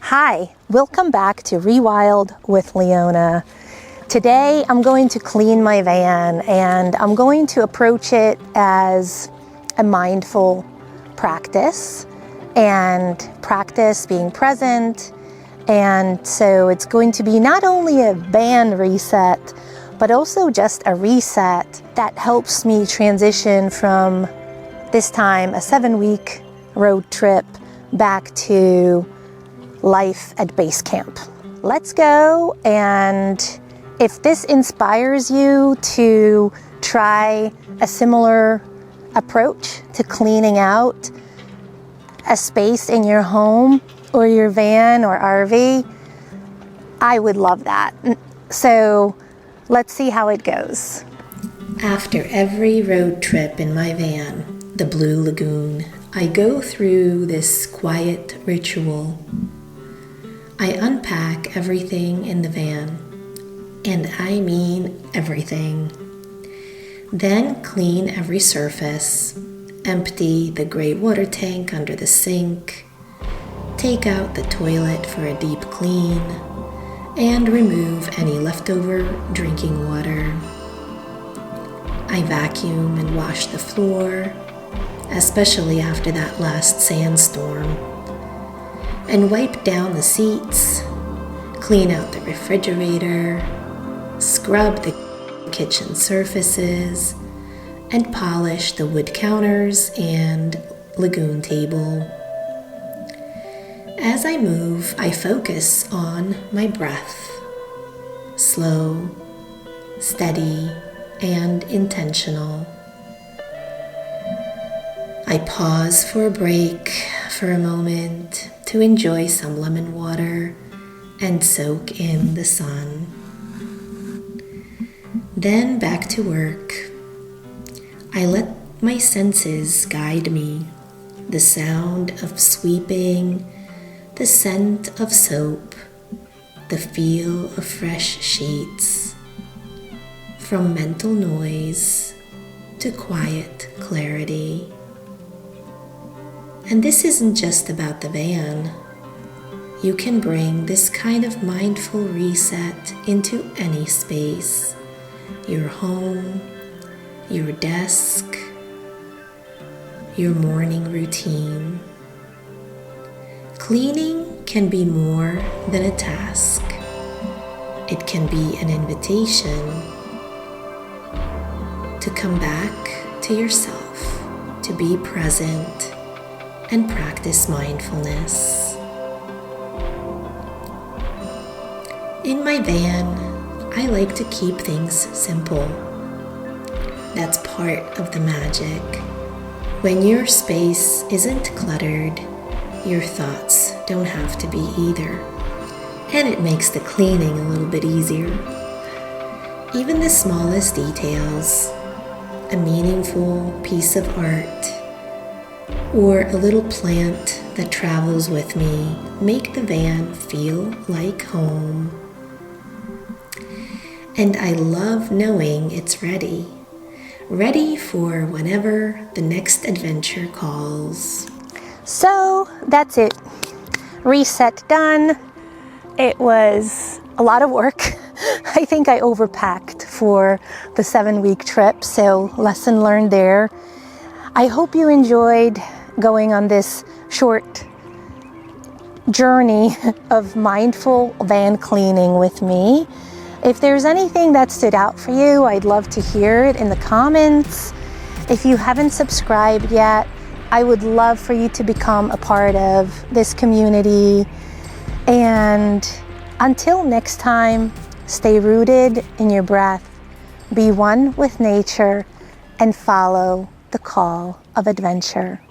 Hi, welcome back to Rewild with Leona. Today I'm going to clean my van and I'm going to approach it as a mindful practice and practice being present. And so it's going to be not only a van reset, but also just a reset that helps me transition from this time a 7-week road trip back to life at base camp. Let's go, and if this inspires you to try a similar approach to cleaning out a space in your home or your van or RV, I would love that. So let's see how it goes. After every road trip in my van, the Blue Lagoon, I go through this quiet ritual. I unpack everything in the van, and I mean everything. Then clean every surface, empty the gray water tank under the sink, take out the toilet for a deep clean, and remove any leftover drinking water. I vacuum and wash the floor, especially after that last sandstorm, and wipe down the seats, clean out the refrigerator, scrub the kitchen surfaces, and polish the wood counters and lagoon table. As I move, I focus on my breath, slow, steady, and intentional. I pause for a break for a moment to enjoy some lemon water and soak in the sun. Then back to work. I let my senses guide me. The sound of sweeping, the scent of soap, the feel of fresh sheets. From mental noise to quiet clarity. And this isn't just about the van. You can bring this kind of mindful reset into any space. Your home, your desk, your morning routine. Cleaning can be more than a task. It can be an invitation to come back to yourself, to be present, and practice mindfulness. In my van, I like to keep things simple. That's part of the magic. When your space isn't cluttered, your thoughts don't have to be either. And it makes the cleaning a little bit easier. Even the smallest details, a meaningful piece of art, or a little plant that travels with me, make the van feel like home. And I love knowing it's ready for whenever the next adventure calls. So that's it. Reset done. It was a lot of work. I think I overpacked for the 7-week trip, so lesson learned there. I hope you enjoyed going on this short journey of mindful van cleaning with me. If there's anything that stood out for you, I'd love to hear it in the comments. If you haven't subscribed yet, I would love for you to become a part of this community. And until next time, stay rooted in your breath, be one with nature, and follow the call of adventure.